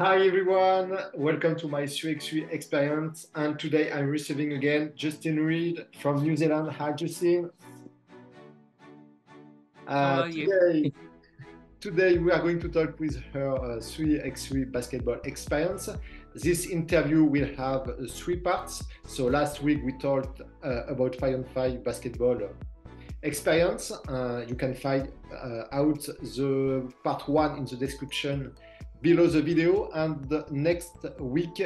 Hi everyone, welcome to my 3x3 experience. And today I'm receiving again Justine Reed from New Zealand. Hi Justine. How Uh, are you? today, today we are going to talk with her 3x3 basketball experience. This interview will have three parts. So last week we talked about 5-on-5 basketball experience. You can find out the part one in the description below the video. And next week,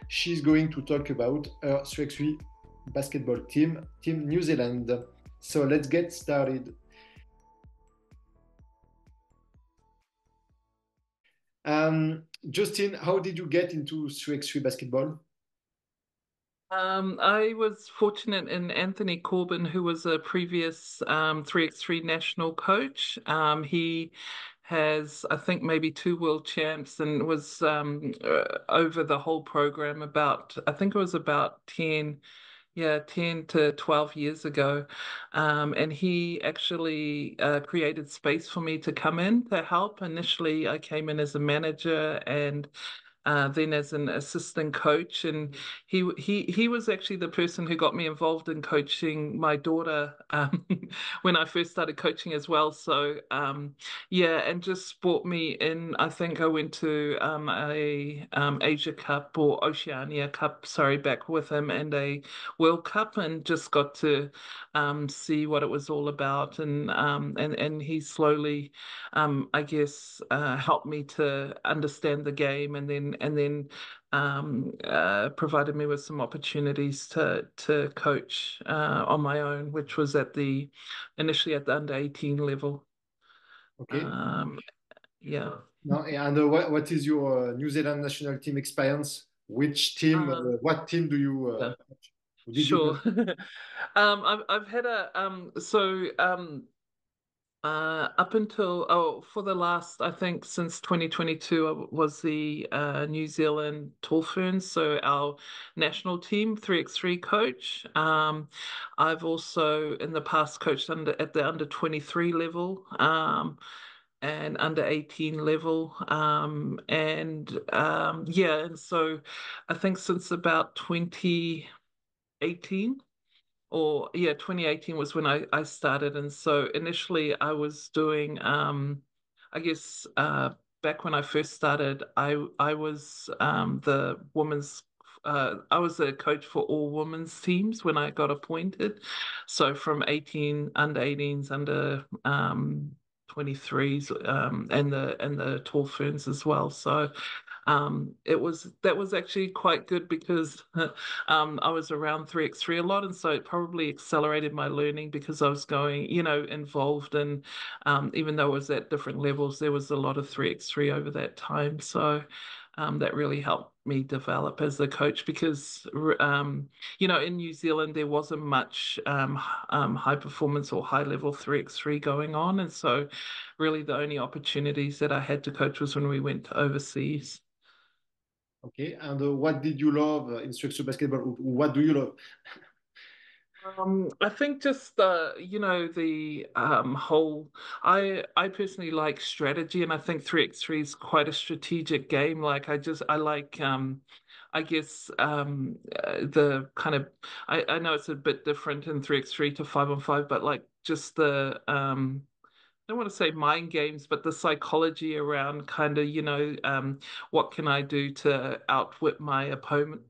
she's going to talk about her 3x3 basketball team, Team New Zealand. So let's get started. Justine, how did you get into 3x3 basketball? I was fortunate in Anthony Corbin, who was a previous 3x3 national coach. He has, I think, maybe two world champs and was over the whole program about, I think it was about 10. Yeah, 10 to 12 years ago. And he actually created space for me to come in to help. Initially, I came in as a manager and then as an assistant coach. And he was actually the person who got me involved in coaching my daughter when I first started coaching as well. So yeah, and just brought me in. I think I went to a Asia Cup or Oceania Cup, sorry, back with him and a World Cup and just got to see what it was all about. And he slowly, I guess, helped me to understand the game and then provided me with some opportunities to coach on my own, which was initially at the under 18 level. Okay. Um, yeah. Now, and what is your New Zealand national team experience? Which team, what team do you, Yeah. did you Sure. I've had up until for the last I think since 2022 I was the New Zealand Tall Ferns, so our national team 3x3 coach. I've also in the past coached at the under 23 level. And under 18 level. Yeah, and so I think since about 2018 or yeah 2018 was when I started, and so initially I was doing I guess back when I first started I was the women's I was a coach for all women's teams when I got appointed, so from 18 under 18s under 23s and the tall ferns as well. So that was actually quite good because I was around 3x3 a lot, and so it probably accelerated my learning because I was going, involved in, even though it was at different levels, there was a lot of 3x3 over that time. So that really helped me develop as a coach because, in New Zealand, there wasn't much high performance or high level 3x3 going on. And so really the only opportunities that I had to coach was when we went overseas. Okay. And what did you love in structure basketball? What do you love? I think just the whole I personally like strategy, and I think 3x3 is quite a strategic game. Like I like I guess the kind of I know it's a bit different in 3x3 to 5-on-5, but like just the I don't want to say mind games, but the psychology around kind of, what can I do to outwit my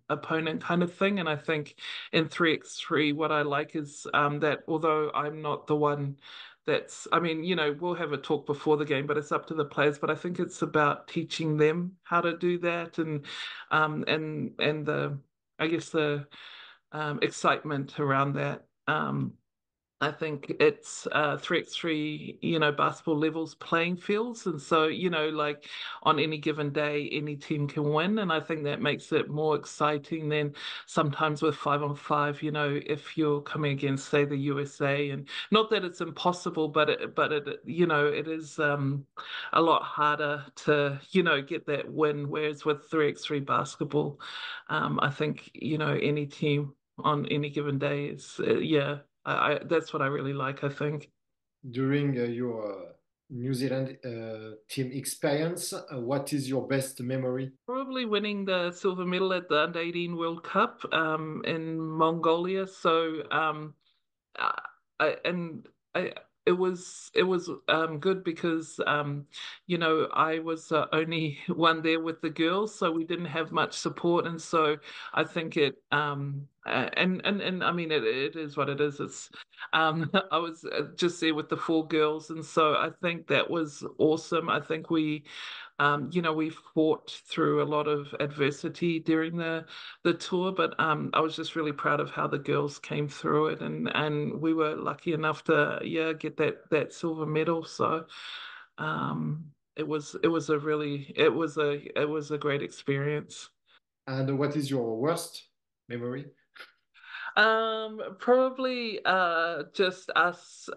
opponent kind of thing. And I think in 3x3, what I like is that although I'm not the one I mean, we'll have a talk before the game, but it's up to the players. But I think it's about teaching them how to do that and I guess the excitement around that. I think it's 3x3, basketball levels playing fields. And so, like on any given day, any team can win. And I think that makes it more exciting than sometimes with 5-on-5, if you're coming against, say, the USA. And not that it's impossible, it is a lot harder to, get that win. Whereas with 3x3 basketball, I think, any team on any given day is, yeah. That's what I really like, I think. During your New Zealand team experience. What is your best memory? Probably winning the silver medal at the Under-18 World Cup in Mongolia. So uh, and I, it was good because I was the only one there with the girls, so we didn't have much support, and so I think and I mean it is what it is. It's I was just there with the four girls, and so I think that was awesome. I think we fought through a lot of adversity during the tour, but I was just really proud of how the girls came through it, and we were lucky enough to get that silver medal. So it was a great experience. And what is your worst memory? Probably just us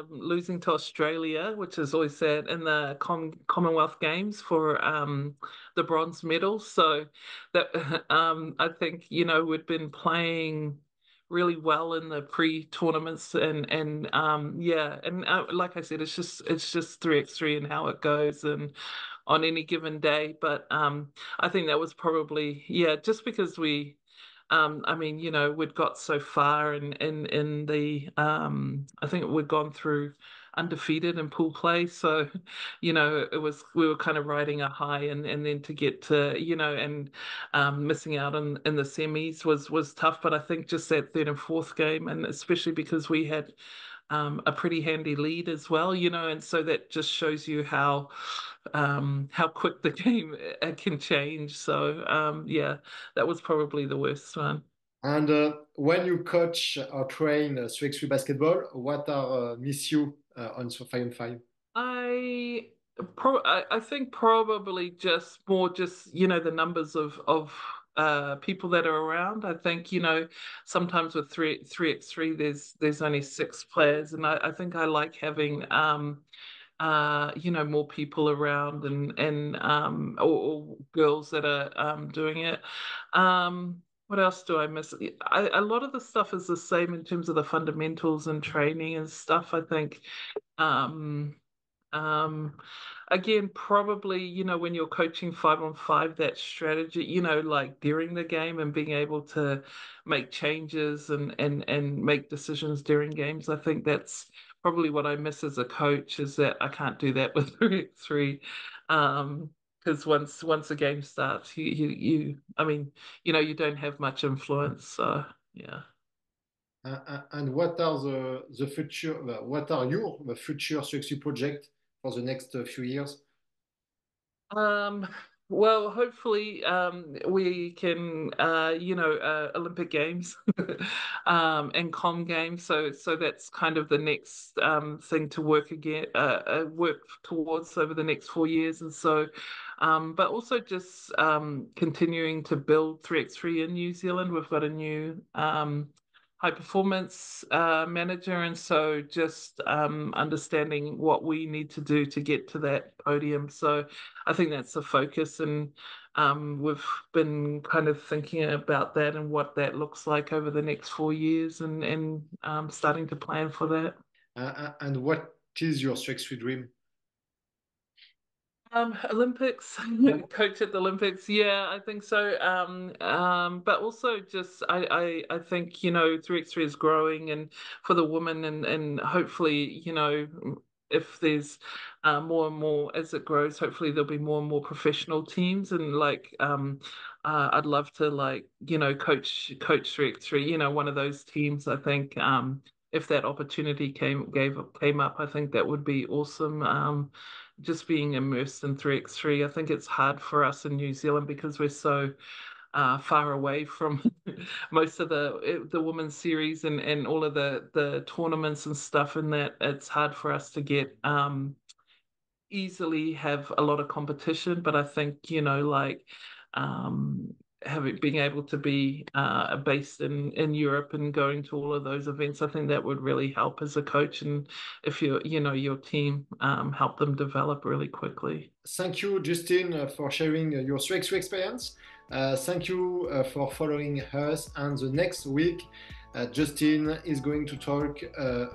losing to Australia, which is always sad, in the Commonwealth Games for the bronze medal. So that I think we'd been playing really well in the pre-tournaments and like I said, it's just 3x3 and how it goes and on any given day. But I think that was probably just because I mean, we'd got so far in the I think we'd gone through undefeated in pool play. So, we were kind of riding a high and then to get to, and missing out in the semis was tough. But I think just that third and fourth game, and especially because we had a pretty handy lead as well, and so that just shows you how quick the game can change. So that was probably the worst one. And when you coach or train 3x3 basketball, what are miss you on 5-on-5? I I think probably just more just the numbers of people that are around. I think sometimes with three x three there's only six players, and I think I like having more people around and or girls that are doing it. What else do I miss? A lot of the stuff is the same in terms of the fundamentals and training and stuff. I think um, um, again, probably, when you're coaching 5-on-5, that strategy, like during the game and being able to make changes and make decisions during games. I think that's probably what I miss as a coach is that I can't do that with 3x3. Because once a game starts, I mean, you don't have much influence. So yeah. And what are the future, what are your the future 3x3 project for the next few years? Um, well, hopefully, we can, Olympic Games, and Com Games. So that's kind of the next thing to work towards over the next 4 years, and so, but also just continuing to build 3x3 in New Zealand. We've got a new high performance manager, and so just understanding what we need to do to get to that podium. So I think that's the focus, and we've been kind of thinking about that and what that looks like over the next 4 years, and starting to plan for that. And what is your 3x3 dream? Olympics, coach at the Olympics. Yeah, I think so. But also just I think 3x3 is growing, and for the women, and hopefully if there's more and more as it grows, hopefully there'll be more and more professional teams, and like I'd love to like coach 3x3. One of those teams. I think if that opportunity came up, I think that would be awesome. Just being immersed in 3x3. I think it's hard for us in New Zealand because we're so far away from most of the women's series and all of the tournaments and stuff, and that it's hard for us to get easily have a lot of competition. But I think, like having being able to be based in Europe and going to all of those events, I think that would really help as a coach, and if your team help them develop really quickly. Thank you, Justine, for sharing your 3x3 experience. Thank you for following us. And the next week, Justine is going to talk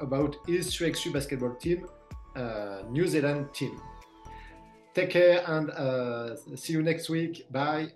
about his 3x3 basketball team New Zealand team. Take care and see you next week. Bye.